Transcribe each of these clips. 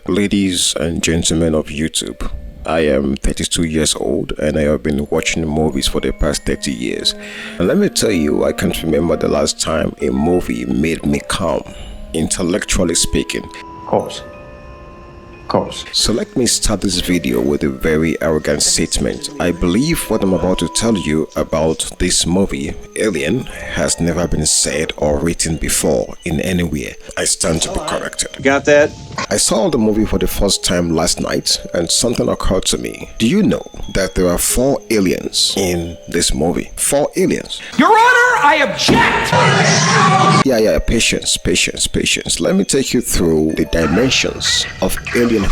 Ladies and gentlemen of YouTube, I am 32 years old and I have been watching movies for the past 30 years. And let me tell you, I can't remember the last time a movie made me calm, intellectually speaking. Of course. So let me start this video with a very arrogant statement. I believe what I'm about to tell you about this movie, Alien, has never been said or written before in anywhere. I stand to be corrected. Got that? I saw the movie for the first time last night and something occurred to me. Do you know that there are 4 aliens in this movie? 4 aliens. Your Honor, I object! Yeah, patience. Let me take you through the dimensions of alienhood.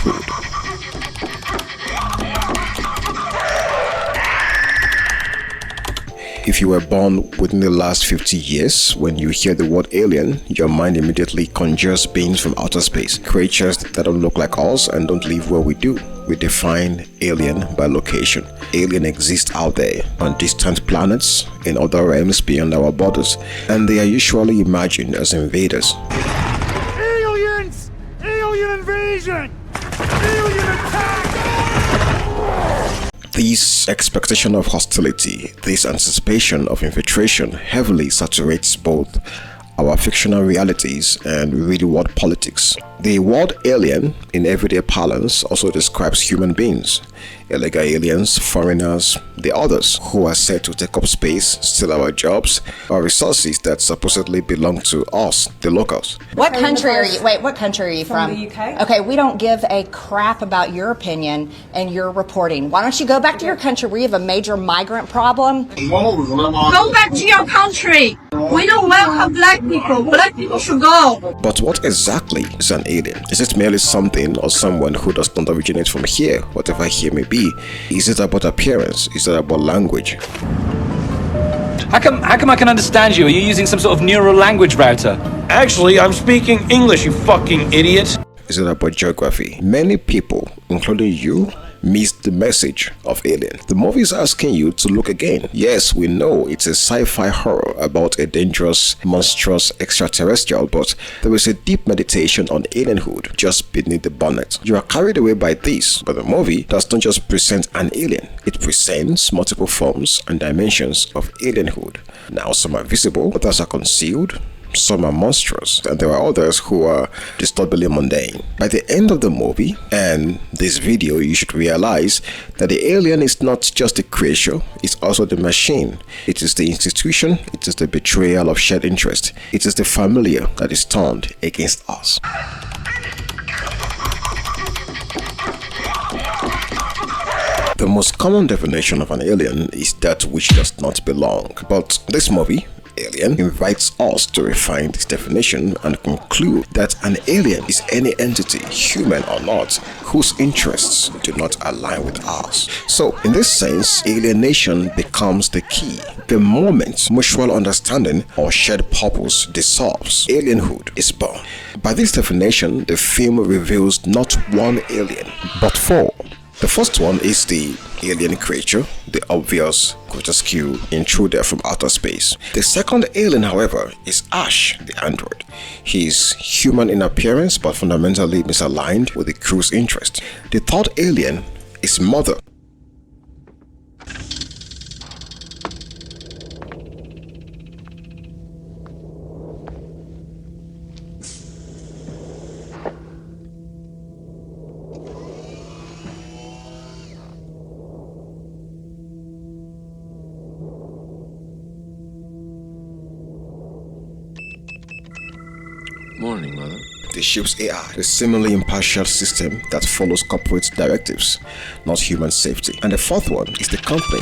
If you were born within the last 50 years, when you hear the word alien, your mind immediately conjures beings from outer space, creatures that don't look like us and don't live where we do. We define alien by location. Alien exists out there on distant planets, in other realms beyond our borders, and they are usually imagined as invaders. Aliens! Alien invasion! Alien attack! This expectation of hostility, this anticipation of infiltration heavily saturates both our fictional realities and real-world politics. The word alien in everyday parlance also describes human beings, illegal aliens, foreigners, the others who are said to take up space, steal our jobs, or resources that supposedly belong to us, the locals. What country are you? Wait, what country are you from? From the UK. Okay, we don't give a crap about your opinion and your reporting. Why don't you go back to your country where you have a major migrant problem? Go back to your country. We don't welcome black people. Black people should go. But what exactly is an alien? Is it merely something or someone who does not originate from here, whatever here may be? Is it about appearance? Is it about language? How come I can understand you? Are you using some sort of neural language router? Actually, I'm speaking English, you fucking idiot. Is it about geography? Many people, including you, missed the message of Alien. The movie is asking you to look again. Yes, we know it's a sci-fi horror about a dangerous, monstrous extraterrestrial, but there is a deep meditation on alienhood just beneath the bonnet. You are carried away by this, but the movie does not just present an alien. It presents multiple forms and dimensions of alienhood. Now some are visible, others are concealed, some are monstrous, and there are others who are disturbingly mundane. By the end of the movie and this video, you should realize that the alien is not just the creature, it's also the machine. It is the institution, it is the betrayal of shared interest, it is the familiar that is turned against us. The most common definition of an alien is that which does not belong, but this movie, Alien, invites us to refine this definition and conclude that an alien is any entity, human or not, whose interests do not align with ours. So, in this sense, alienation becomes the key. The moment mutual understanding or shared purpose dissolves, alienhood is born. By this definition, the film reveals not one alien, but 4. The first one is the alien creature, the obvious grotesque intruder from outer space. The second alien, however, is Ash, the android. He is human in appearance but fundamentally misaligned with the crew's interest. The third alien is Mother. Morning, Mother. The ship's AI, the seemingly impartial system that follows corporate directives, not human safety. And the fourth one is the company.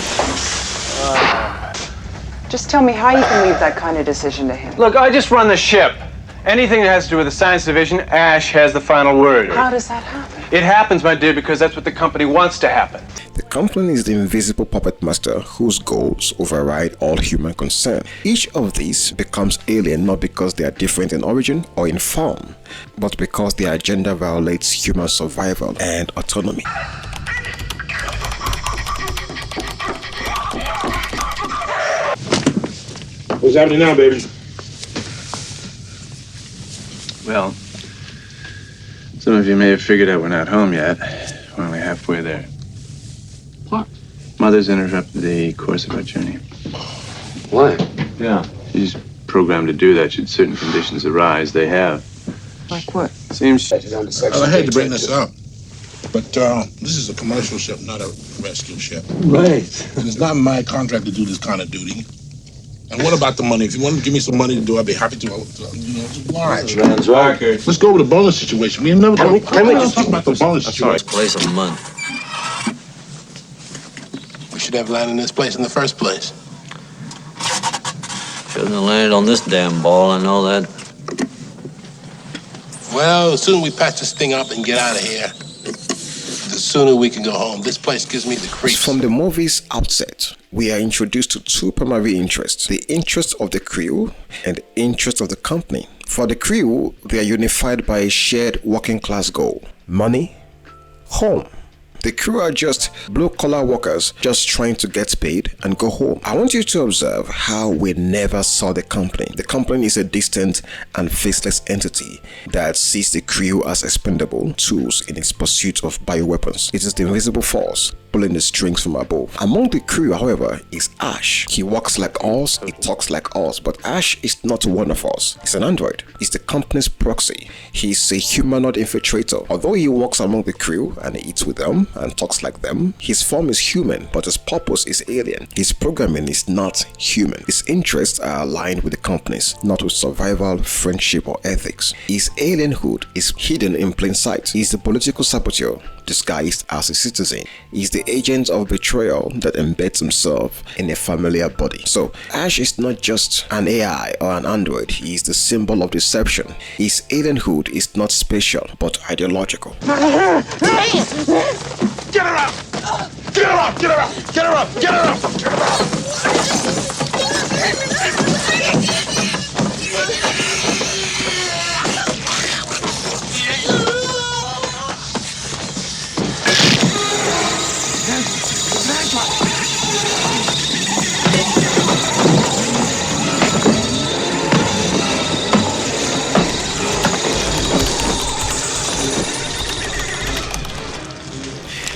Just tell me how you can leave that kind of decision to him. Look, I just run the ship. Anything that has to do with the science division, Ash has the final word. How does that happen? It happens, my dear, because that's what the company wants to happen. The company is the invisible puppet master whose goals override all human concern. Each of these becomes alien not because they are different in origin or in form, but because their agenda violates human survival and autonomy. What's happening now, baby? Well, some of you may have figured out we're not home yet. We're only halfway there. What? Mother's interrupted the course of our journey. Why? Yeah. She's programmed to do that should certain conditions arise. They have. Like what? Seems... I hate to bring this up, but this is a commercial ship, not a rescue ship. Right. And it's not my contract to do this kind of duty. And what about the money? If you want to give me some money to do, I'd be happy to. Just watch. Let's go with the bonus situation. We never talk about the bonus situation. Place a month. We should have landed in this place in the first place. Shouldn't have landed on this damn ball, I know that. Well, the sooner we patch this thing up and get out of here, the sooner we can go home. This place gives me the creeps. From the movie's outset, we are introduced to two primary interests: the interest of the crew and the interest of the company. For the crew, they are unified by a shared working class goal: money, home. The crew are just blue-collar workers just trying to get paid and go home. I want you to observe how we never saw the company. The company is a distant and faceless entity that sees the crew as expendable tools in its pursuit of bioweapons. It is the invisible force pulling the strings from above. Among the crew, however, is Ash. He walks like us, he talks like us, but Ash is not one of us. He's an android. He's the company's proxy. He's a humanoid infiltrator. Although he walks among the crew and eats with them and talks like them, his form is human, but his purpose is alien. His programming is not human. His interests are aligned with the company's, not with survival, friendship, or ethics. His alienhood is hidden in plain sight. He's the political saboteur disguised as a citizen. He's the agent of betrayal that embeds himself in a familiar body. So Ash is not just an AI or an android. He is the symbol of deception. His alienhood is not spatial but ideological. Get her up! Get her up! Get her up! Get her up! Get her up! Get her up!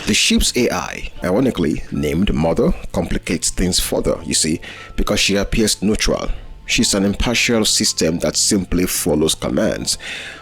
The ship's AI, ironically named Mother, complicates things further, you see, because she appears neutral. She's an impartial system that simply follows commands.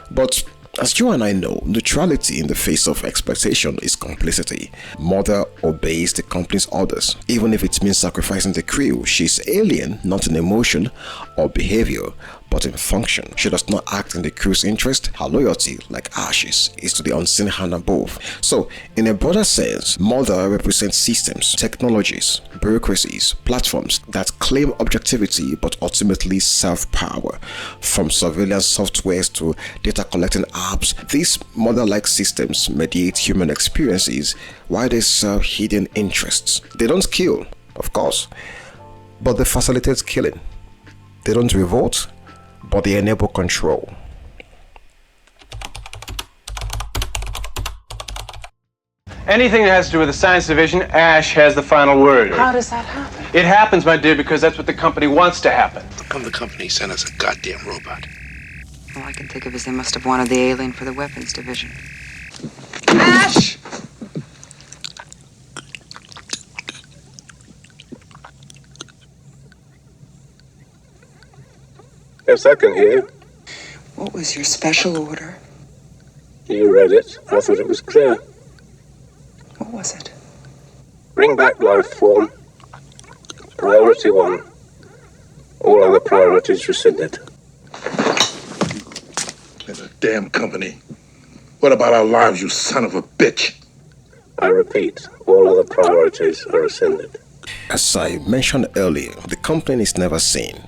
But as you and I know, neutrality in the face of exploitation is complicity. Mother obeys the company's orders, even if it means sacrificing the crew. She's alien, not in emotion or behavior, but in function. She does not act in the crew's interest. Her loyalty, like Ash's, is to the unseen hand above. So, in a broader sense, Mother represents systems, technologies, bureaucracies, platforms that claim objectivity but ultimately serve power. From surveillance softwares to data collecting apps, these mother-like systems mediate human experiences while they serve hidden interests. They don't kill, of course, but they facilitate killing. They don't revolt, but they enable control. Anything that has to do with the science division, Ash has the final word. How does that happen? It happens, my dear, because that's what the company wants to happen. Come the company sent us a goddamn robot. All I can think of is they must have wanted the alien for the weapons division. Ash! Yes, I can hear you. What was your special order? You read it. I thought it was clear. What was it? Bring back life form. Priority 1. All other priorities rescinded. There's a damn company. What about our lives, you son of a bitch? I repeat, all other priorities are rescinded. As I mentioned earlier, the company is never seen.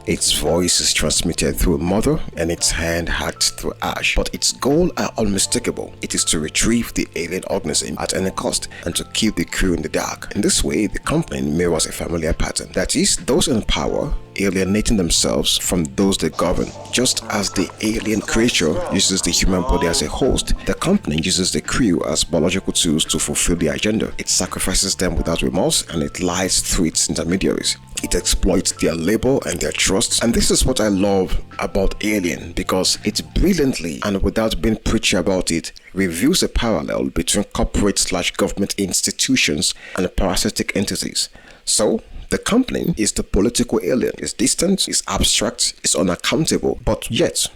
Its voice is transmitted through Mother and its hand hacked through Ash, but its goals are unmistakable. It is to retrieve the alien organism at any cost and to keep the crew in the dark. In this way, the company mirrors a familiar pattern. That is, those in power alienating themselves from those they govern. Just as the alien creature uses the human body as a host, the company uses the crew as biological tools to fulfill the agenda. It sacrifices them without remorse and it lies through its intermediaries. It exploits their labor and their trust. And this is what I love about Alien, because it brilliantly and without being preachy about it reveals a parallel between corporate/government institutions and parasitic entities. So the company is the political alien. It's distant, it's abstract, it's unaccountable, but yet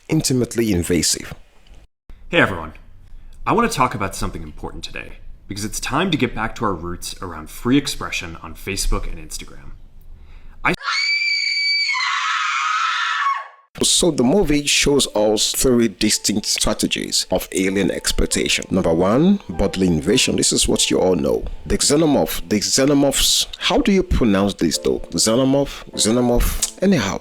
intimately invasive. Hey everyone, I want to talk about something important today, because it's time to get back to our roots around free expression on Facebook and Instagram. So the movie shows us 3 distinct strategies of alien exploitation. Number 1, bodily invasion. This is what you all know. The xenomorphs, how do you pronounce this though? Xenomorph? Anyhow,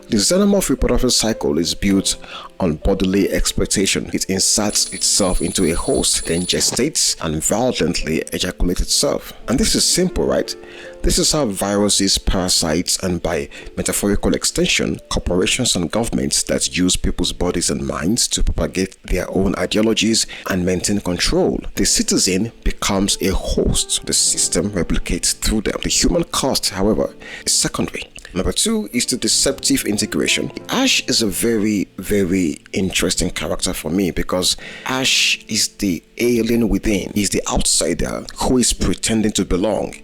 the xenomorph reproductive cycle is built on bodily exploitation. It inserts itself into a host, then gestates and violently ejaculates itself. And this is simple, right? This is how viruses, parasites, and by metaphorical extension, corporations and governments that use people's bodies and minds to propagate their own ideologies and maintain control. The citizen becomes a host. The system replicates through them. The human cost, however, is secondary. Number 2 is the deceptive integration. Ash is a very, very interesting character for me because Ash is the alien within. He's the outsider who is pretending to belong.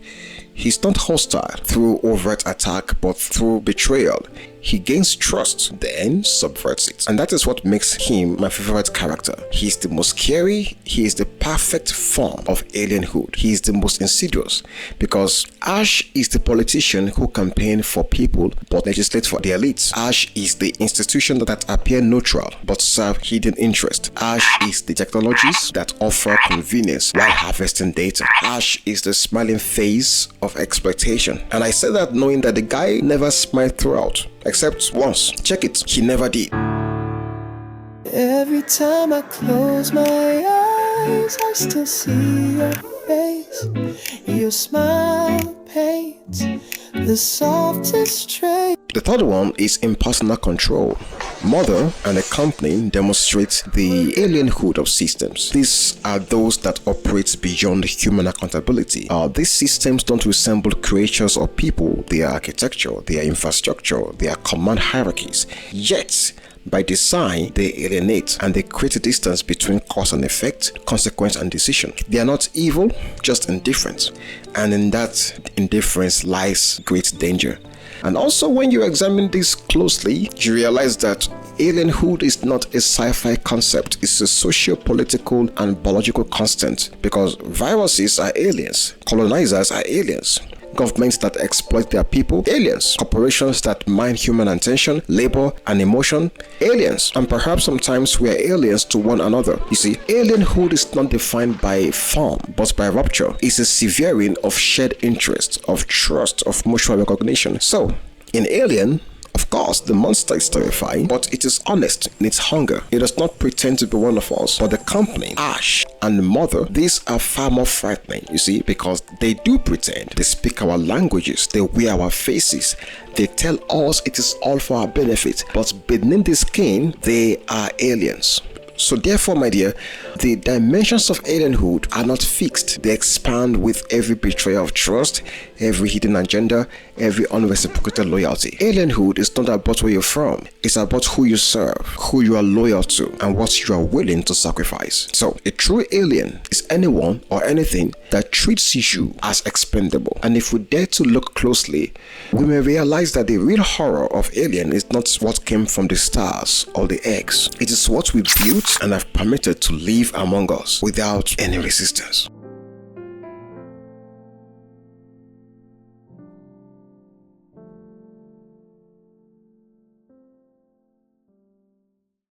He's not hostile through overt attack, but through betrayal. He gains trust, then subverts it. And that is what makes him my favorite character. He's the most scary, he is the perfect form of alienhood. He is the most insidious because Ash is the politician who campaign for people but legislate for the elites. Ash is the institution that appear neutral but serve hidden interest. Ash is the technologies that offer convenience while harvesting data. Ash is the smiling face of exploitation. And I say that knowing that the guy never smiled throughout. Except once. Check it. He never did. Every time I close my eyes, I still see your face. Your smile paints the softest trait. The third one is impersonal control. Mother and a company demonstrate the alienhood of systems. These are those that operate beyond human accountability. These systems don't resemble creatures or people, their architecture, their infrastructure, their command hierarchies. Yet, by design, they alienate and they create a distance between cause and effect, consequence and decision. They are not evil, just indifferent. And in that indifference lies great danger. And also when you examine this closely, you realize that alienhood is not a sci-fi concept, it's a socio-political and biological constant because viruses are aliens, colonizers are aliens, governments that exploit their people, aliens, corporations that mine human attention, labor and emotion, aliens, and perhaps sometimes we are aliens to one another. You see, alienhood is not defined by form but by rupture. It's a severing of shared interest, of trust, of mutual recognition. So, in Alien, of course, the monster is terrifying, but it is honest in its hunger. It does not pretend to be one of us. But the company, Ash, and Mother, these are far more frightening, you see, because they do pretend. They speak our languages, they wear our faces, they tell us it is all for our benefit, but beneath the skin, they are aliens. So therefore, my dear, the dimensions of alienhood are not fixed. They expand with every betrayal of trust, every hidden agenda, every unreciprocated loyalty. Alienhood is not about where you're from. It's about who you serve, who you are loyal to, and what you are willing to sacrifice. So a true alien is anyone or anything that treats you as expendable. And if we dare to look closely, we may realize that the real horror of alien is not what came from the stars or the eggs. It is what we built and have permitted to live among us without any resistance.